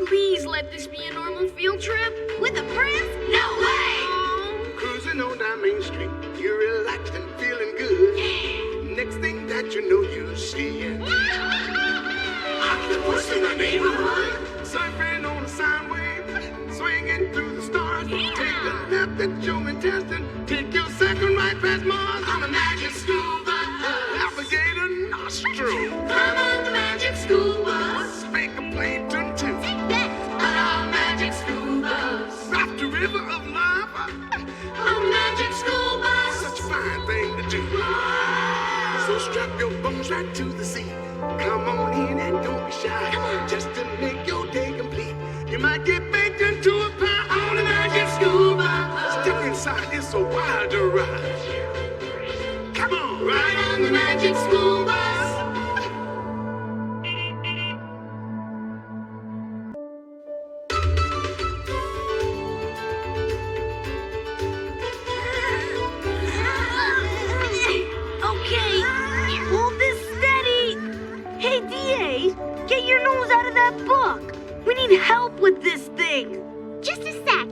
Please let this be a normal field trip. With a prince? No way! Cruising on down Main Street, you're relaxed and feeling good. Next thing that you know, you see it. Octopus in the neighborhood. Surfing on a sine wave, swinging through the stars. Take a nap at your intestine. Take your second right past Mars on a magic school bus. Alligator nostril. Come on the magic school bus. Make a plane turn to. Take that on our magic school bus. Cross the river of love. On the magic school bus. Such a fine thing to do. So strap your bones right to the seat. Come on in and don't be shy. Just to make your day complete. You might get baked into a pie on the magic school bus. Step inside, it's a wild ride. Come on, Right on the magic school bus. Okay, hold this steady. Hey, DA, get your nose out of that book. We need help with this thing. Just a sec.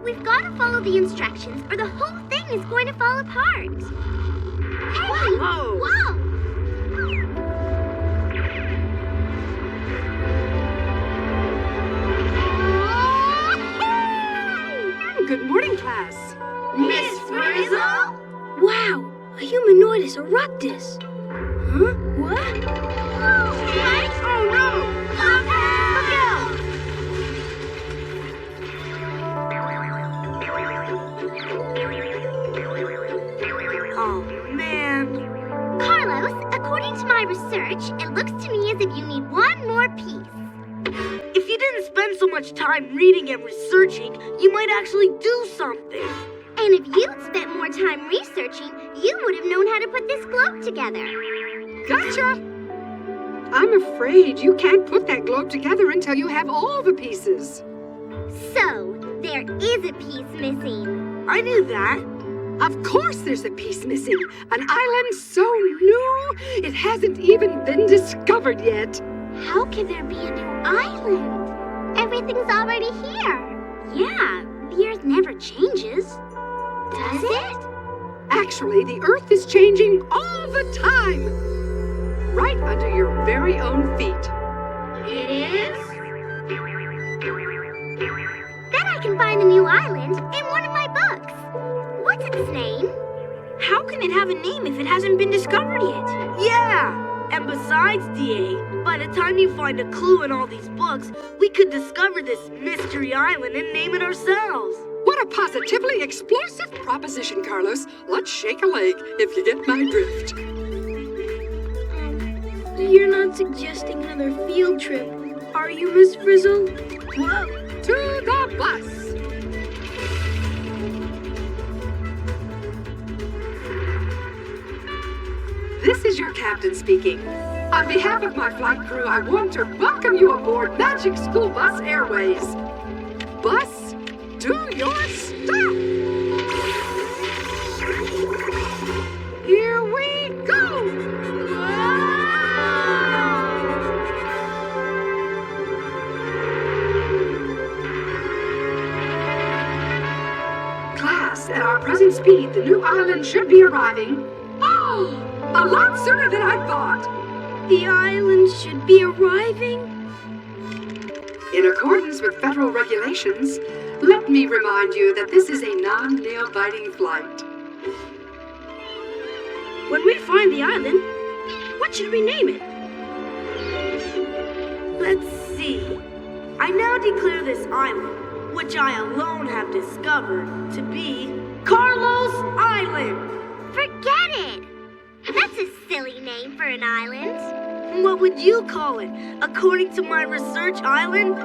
We've got to follow the instructions or the whole thing is going to fall apart. Hey! Whoa. Whoa! Good morning, class. Miss Frizzle? Wow, a humanoidus eruptus. Huh? What? Oh no! Look out! Oh, man. Carlos, according to my research, it looks to me as if you need one more piece. If you didn't spend so much time reading and researching, you might actually do something. And if you'd spent more time researching, you would have known how to put this globe together. Gotcha! I'm afraid you can't put that globe together until you have all the pieces. So, there is a piece missing. I knew that. Of course there's a piece missing. An island so new, it hasn't even been discovered yet. How can there be a new island? Everything's already here. Yeah, the Earth never changes. Does it? Actually, the Earth is changing all the time. Right under your very own feet. It is? Then I can find a new island in one of my books. What's its name? How can it have a name if it hasn't been discovered yet? Yeah! And besides, DA, by the time you find a clue in all these books, we could discover this mystery island and name it ourselves. What a positively explosive proposition, Carlos. Let's shake a leg if you get my drift. You're not suggesting another field trip, are you, Miss Frizzle? Whoa, to the bus. This is your captain speaking. On behalf of my flight crew, I want to welcome you aboard Magic School Bus Airways. Bus, do your stuff! Here we go! Class, at our present speed, the new island should be arriving. Oh! A lot sooner than I thought. The island should be arriving? In accordance with federal regulations, let me remind you that this is a non-nail-biting flight. When we find the island, what should we name it? Let's see. I now declare this island, which I alone have discovered, to be Carlos Island. Forget it! That's a silly name for an island. What would you call it? According to my research island?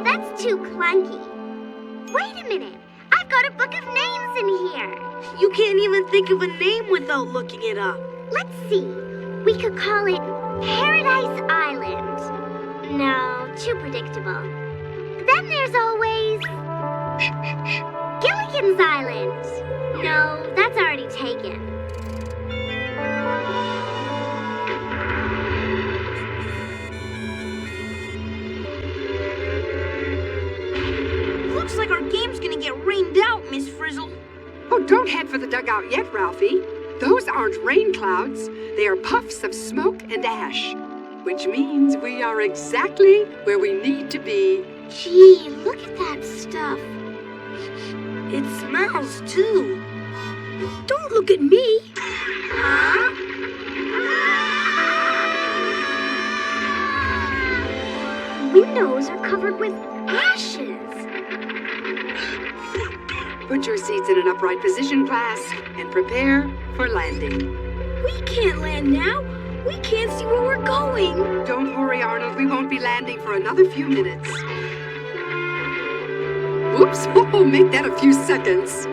That's too clunky. Wait a minute. I've got a book of names in here. You can't even think of a name without looking it up. Let's see. We could call it Paradise Island. No, too predictable. Then there's always Gilligan's Island. No, that's already taken. rained out, Miss Frizzle. Oh, don't head for the dugout yet, Ralphie. Those aren't rain clouds. They are puffs of smoke and ash, which means we are exactly where we need to be. Gee, look at that stuff. It smells, too. Don't look at me. Huh? Windows are covered with ashes. Put your seats in an upright position, class, and prepare for landing. We can't land now. We can't see where we're going. Don't worry, Arnold. We won't be landing for another few minutes. Whoops! Oh, make that a few seconds.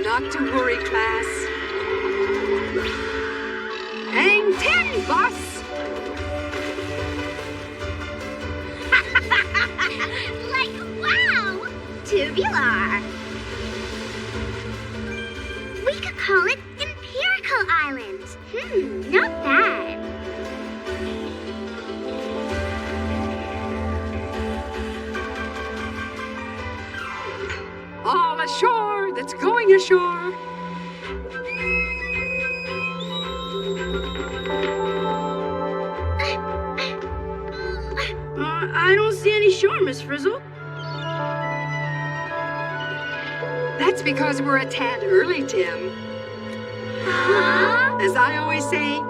Not to worry, class. Hang 10, boss! Like, wow! Tubular. We could call it Empirical Island. Not bad. All ashore that's going ashore. I don't see any shore, Miss Frizzle. That's because we're a tad early, Tim. Huh? As I always say,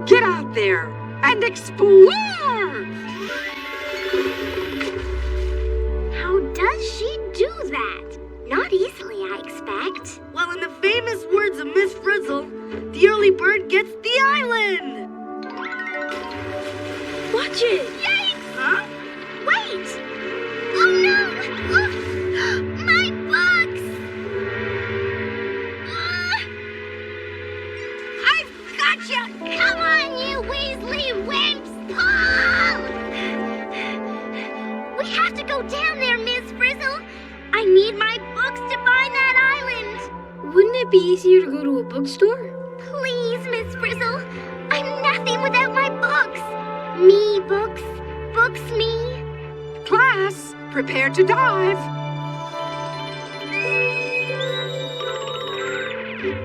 get out there and explore! How does she do that? Not easily, I expect. Well, in the famous words of Miss Frizzle, the early bird gets the island. Watch it. Yikes! Huh? Wait! Oh no! My books! I've gotcha! Come on, you Weasley wimps! Pull! We have to go down there, Miss Frizzle. I need my books to find that island. Wouldn't it be easier to go to a bookstore? Please, Miss Frizzle. I'm nothing without my books. Me books, books me. Class, prepare to dive.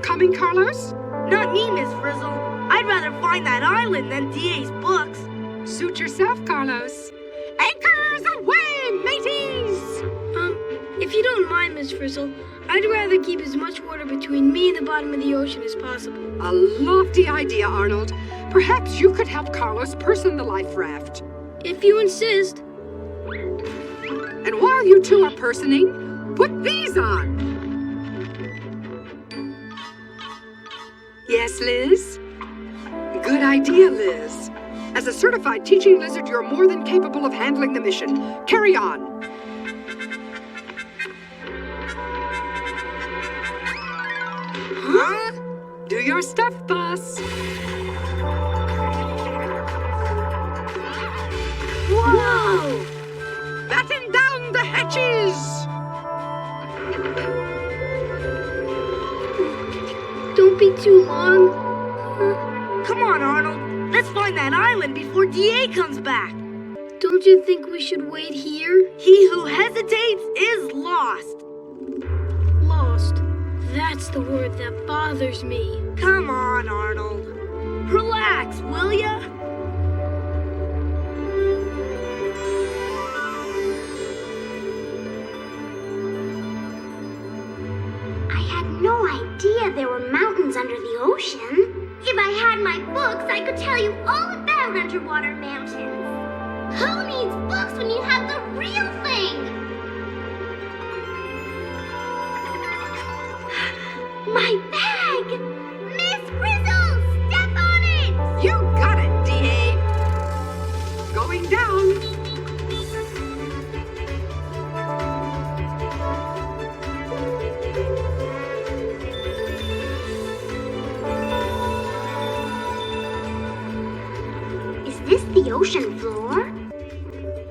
Coming, Carlos? Not me, Miss Frizzle. I'd rather find that island than DA's books. Suit yourself, Carlos. Anchors away, mateys! If you don't mind, Miss Frizzle, I'd rather keep as much water between me and the bottom of the ocean as possible. A lofty idea, Arnold. Perhaps you could help Carlos person the life raft. If you insist. And while you two are personing, put these on. Yes, Liz? Good idea, Liz. As a certified teaching lizard, you're more than capable of handling the mission. Carry on. Huh? Do your stuff, boss. Whoa! Batten down the hatches! Don't be too long. Come on, Arnold. Let's find that island before DA comes back. Don't you think we should wait here? He who hesitates is lost. Lost. That's the word that bothers me. Come on, Arnold. Relax, will ya? I had no idea there were mountains under the ocean. If I had my books, I could tell you all about underwater mountains. Who needs books when you have the real thing? My bag! Miss Frizzle, step on it! You got it, D.A. Going down. Is this the ocean floor?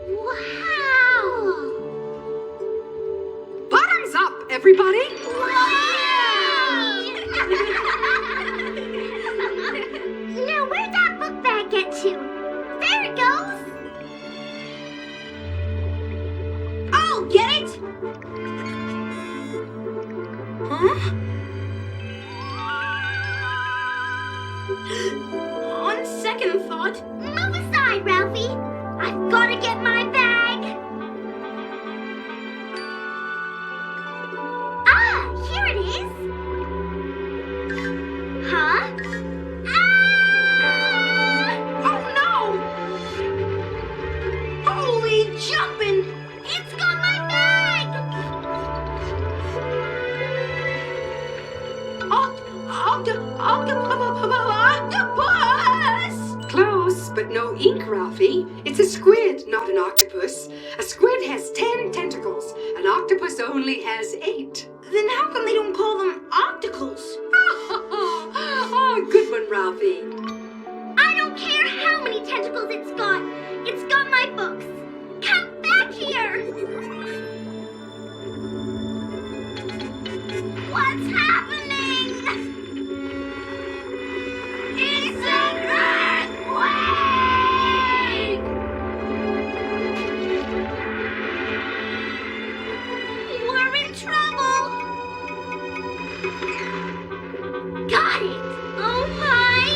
Wow! Huh? On second thought, Move aside, Ralphie. I've got to get my bag. Ah, here it is. Huh? Ah! oh no! Holy jumping! It's got my bag! Octopus! Close, but no ink, Ralphie. It's a squid, not an octopus. A squid has 10 tentacles. An octopus only has 8. Then how come they don't call them octacles? Oh, good one, Ralphie. I don't care how many tentacles it's got. It's got my books. Come back here! What's happening? It's an earthquake! We're in trouble! Got it! Oh my!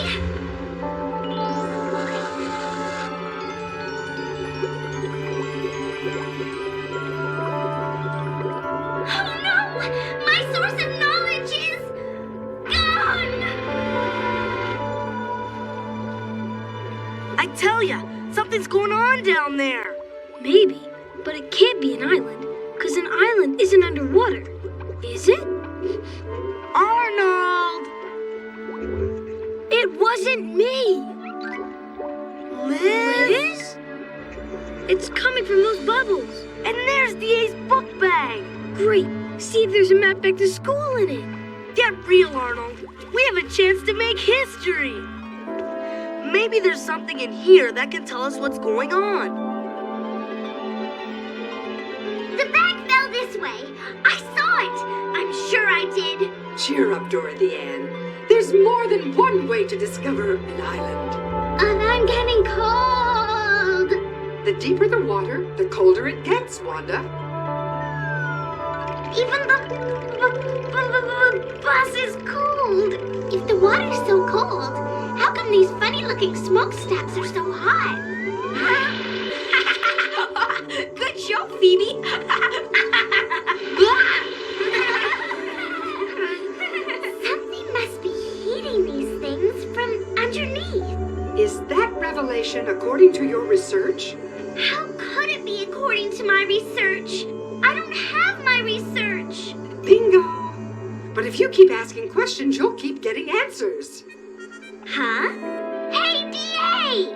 Oh no! My source of knowledge is gone! I tell ya, something's going on down there. Maybe, but it can't be an island, because an island isn't underwater, is it? Arnold! It wasn't me! Liz? It's coming from those bubbles. And there's DA's book bag. Great, see if there's a map back to school in it. Get real, Arnold. We have a chance to make history. Maybe there's something in here that can tell us what's going on. The bag fell this way. I saw it. I'm sure I did. Cheer up, Dorothy Ann. There's more than one way to discover an island. And I'm getting cold. The deeper the water, the colder it gets, Wanda. Even the bus is cold. If the water's so cold, how come these funny-looking smokestacks are so hot? Good show, Phoebe. Something must be heating these things from underneath. Is that revelation according to your research? How could it be according to my research? I don't have my research. Bingo! But if you keep asking questions, you'll keep getting answers. Huh? Hey, DA!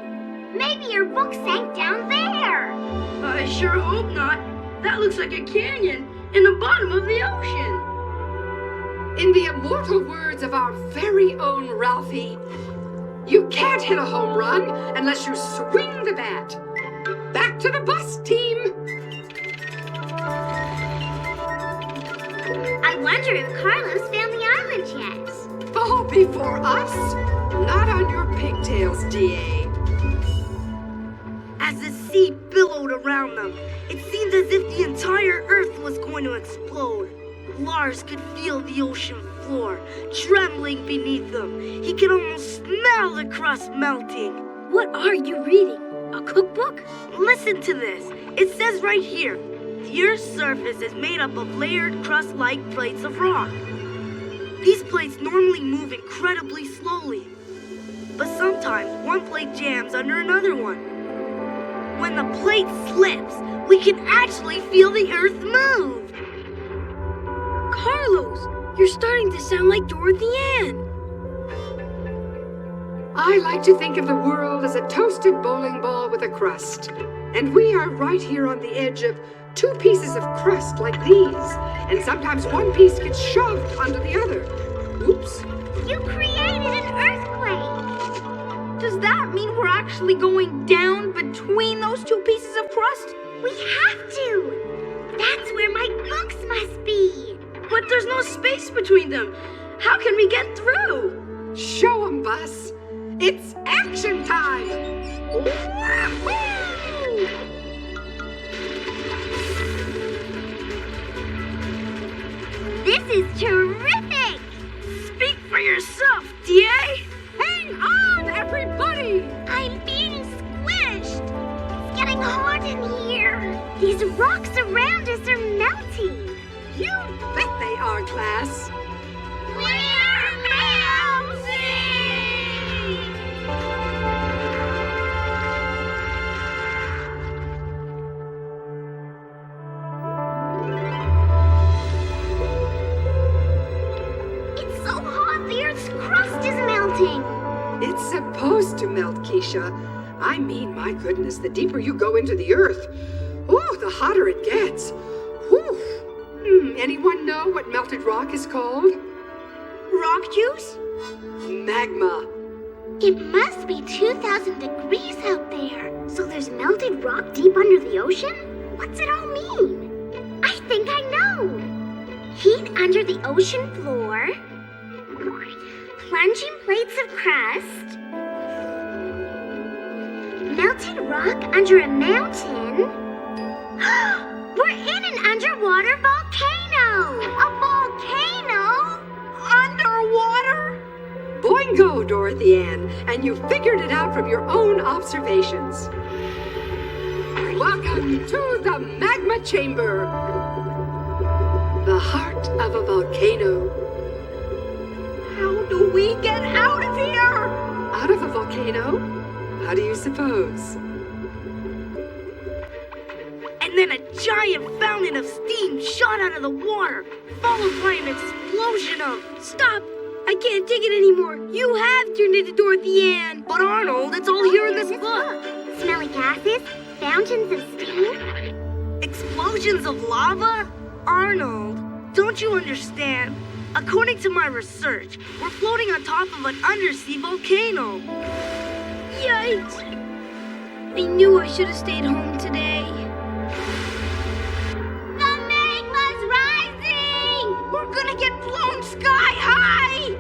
Maybe your book sank down there. I sure hope not. That looks like a canyon in the bottom of the ocean. In the immortal words of our very own Ralphie, you can't hit a home run unless you swing the bat. Back to the bus, team! I wonder if Carlos found the island yet. Oh, before us? Not on your pigtails, DA. As the sea billowed around them, it seemed as if the entire earth was going to explode. Lars could feel the ocean floor trembling beneath him. He could almost smell the crust melting. What are you reading? A cookbook? Listen to this. It says right here, the Earth's surface is made up of layered crust-like plates of rock. These plates normally move incredibly slowly, but sometimes one plate jams under another one. When the plate slips, we can actually feel the Earth move. Carlos, you're starting to sound like Dorothy Ann. I like to think of the world as a toasted bowling ball with a crust. And we are right here on the edge of two pieces of crust like these. And sometimes one piece gets shoved under the other. Oops. You created an earthquake. Does that mean we're actually going down between those two pieces of crust? We have to. That's where my books must be. But there's no space between them. How can we get through? Show 'em, Bus. It's action time! is terrific! Speak for yourself, DA! Hang on, everybody! I'm being squished. It's getting hot in here. These rocks around us are melting. You bet they are, class. We're melting! It's so hot, the Earth's crust is melting. It's supposed to melt, Keisha. I mean, my goodness, the deeper you go into the Earth, the hotter it gets. Whew. Anyone know what melted rock is called? Rock juice? Magma. It must be 2,000 degrees out there. So there's melted rock deep under the ocean? What's it all mean? I think I know. Heat under the ocean floor. Plunging plates of crust. Melted rock under a mountain. We're in an underwater volcano! A volcano? Underwater? Boingo, Dorothy Ann, and you figured it out from your own observations. Welcome to the magma chamber, the heart of a volcano. How do we get out of here? Out of a volcano? How do you suppose? And then a giant fountain of steam shot out of the water, followed by an explosion of... Stop! I can't take it anymore. You have turned into Dorothy Ann. But Arnold, it's all here in this book. Smelly gases, fountains of steam. Explosions of lava? Arnold, don't you understand? According to my research, we're floating on top of an undersea volcano. Yikes! I knew I should have stayed home today. The magma's rising! We're gonna get blown sky high!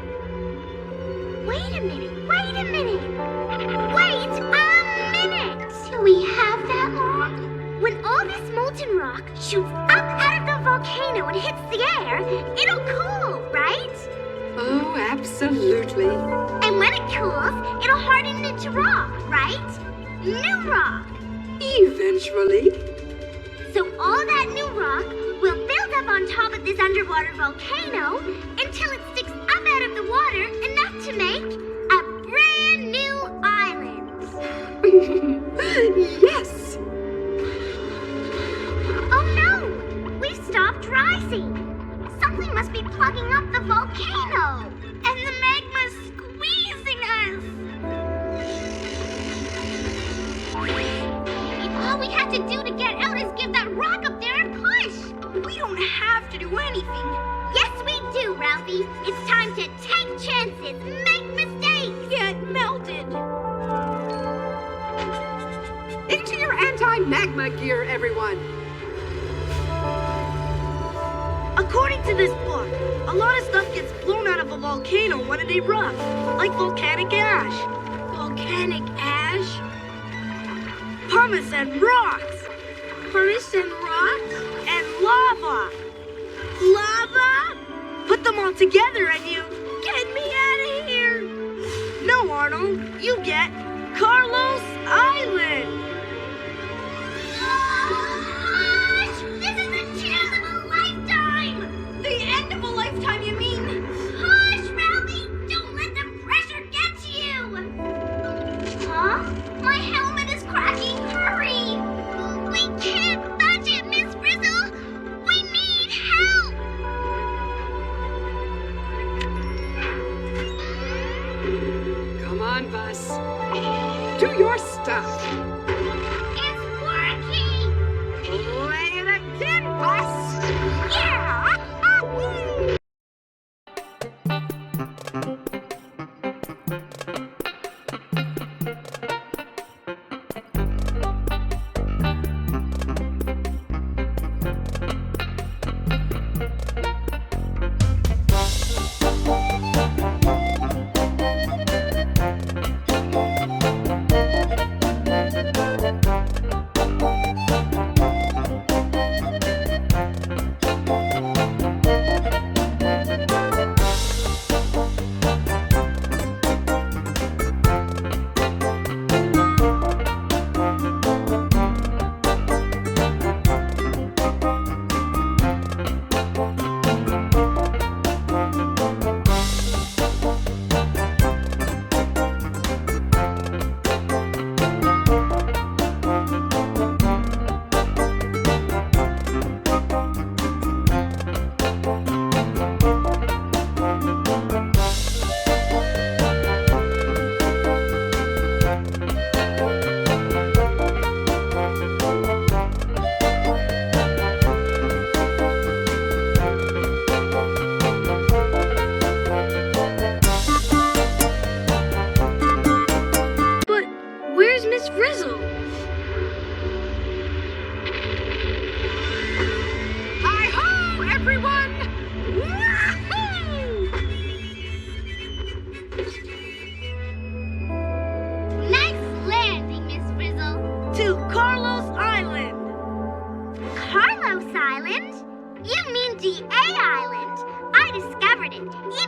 Wait a minute. Wait a minute! Do we have that long? When all this molten rock shoots up out of the volcano and hits the air, it'll cool, right? Oh, absolutely. And when it cools, it'll harden into rock, right? New rock. Eventually. So all that new rock will build up on top of this underwater volcano until it sticks up out of the water enough to make a brand new island. Yes. Oh no! We've stopped rising. Something must be plugging up the volcano. And the magma's squeezing us. Maybe all we have to do to get out is give that rock up there a push. We don't have to do anything. Yes, we do, Ralphie. It's time to take chances, make mistakes. Get melted. Into your anti-magma gear, everyone. According to this book, a lot of stuff gets blown out of a volcano when it erupts, like volcanic ash. Volcanic ash? Pumice and rocks. Pumice and rocks? And lava. Lava? Put them all together and you get me out of here. No, Arnold, you get Carlos Island. Gosh, this is the chance of a lifetime. The end of a lifetime, you mean? Hush, Ralphie! Don't let the pressure get to you! Huh? My helmet is cracking! Hurry! We can't budge it, Miss Frizzle! We need help! Come on, Bus. Do your stuff.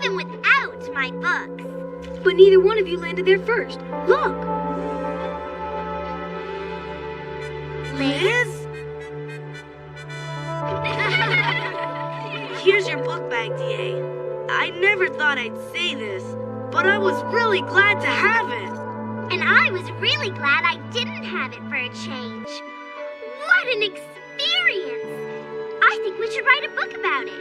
even without my books. But neither one of you landed there first. Look! Liz? Here's your book bag, D.A. I never thought I'd say this, but I was really glad to have it. And I was really glad I didn't have it for a change. What an experience! I think we should write a book about it.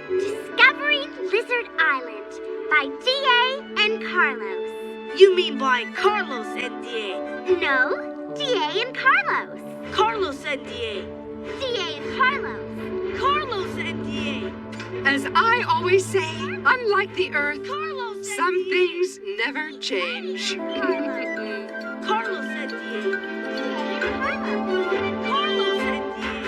Discovering Lizard Island by D.A. and Carlos. You mean by Carlos and D.A.? No, D.A. and Carlos. Carlos and D.A. D.A. and Carlos. Carlos and D.A. As I always say, unlike the Earth, Carlos and some D.A. things never change. Carlos and D.A. Carlos and D.A.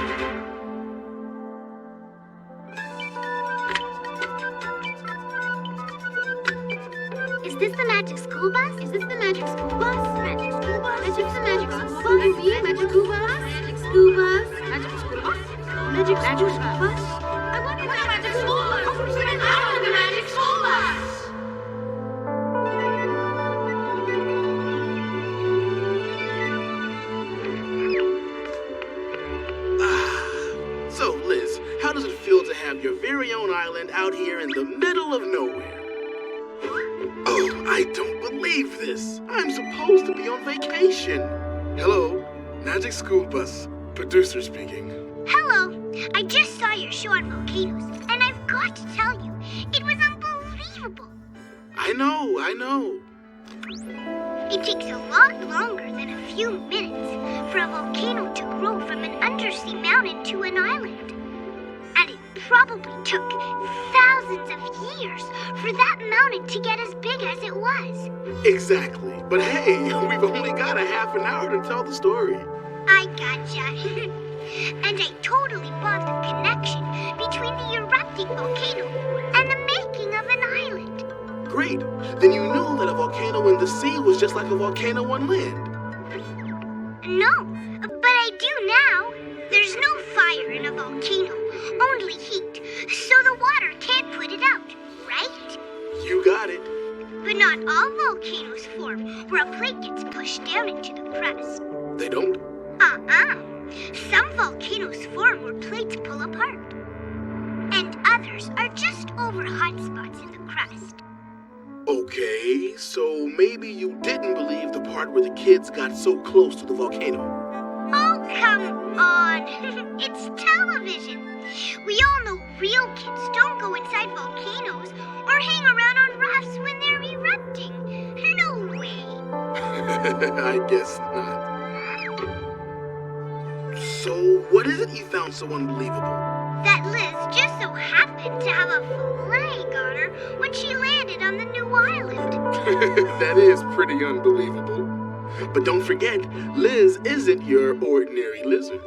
Is this the magic school bus? Is this the magic school bus? Magic school bus? Is this the magic school bus? Magic school bus? Magic school bus? Magic school bus? Magic school bus? I wonder what the magic school bus. I want the magic school bus. So, Liz, how does it feel to have your very own island out here in the middle of nowhere? Oh, I don't believe this. I'm supposed to be on vacation. Hello, Magic School Bus. Producer speaking. Hello. I just saw your show on volcanoes, and I've got to tell you, it was unbelievable. I know. It takes a lot longer than a few minutes for a volcano to grow from an undersea mountain to an island. And it probably took thousands of years for that mountain to get as big as it was. Exactly. But hey, we've only got a half an hour to tell the story. I gotcha. And I totally bought the connection between the erupting volcano and the making of an island. Great. Then you know that a volcano in the sea was just like a volcano on land. No, but I do now. There's no fire in a volcano, only heat, so the water can't put it out, right? You got it. But not all volcanoes form where a plate gets pushed down into the crust. They don't? Some volcanoes form where plates pull apart. And others are just over hot spots in the crust. Okay, so maybe you didn't believe the part where the kids got so close to the volcano. Oh, come on. It's television. We all know real kids don't go inside volcanoes or hang around on rafts when they're erupting. No way. I guess not. So, what is it you found so unbelievable? That Liz just so happened to have a flag on her when she landed on the new island. That is pretty unbelievable. But don't forget, Liz isn't your ordinary lizard.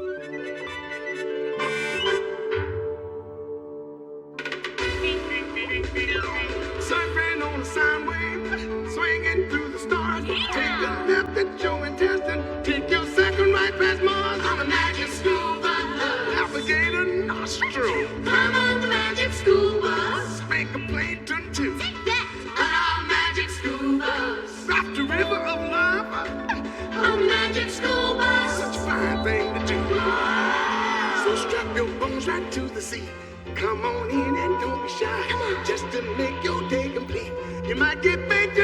Surfing on a sine wave, swinging through the stars. Take a left at your intestine, take your second right past Mars. On the magic school bus, alligator nostril. Come on the magic school bus. Make a plankton too. Take that. On our magic school bus. Raft the river of love. On the magic school bus. Such a fine thing to do. So strap your bones right to the sea. Come on in and don't be shy. Just to make your day complete. You might get baked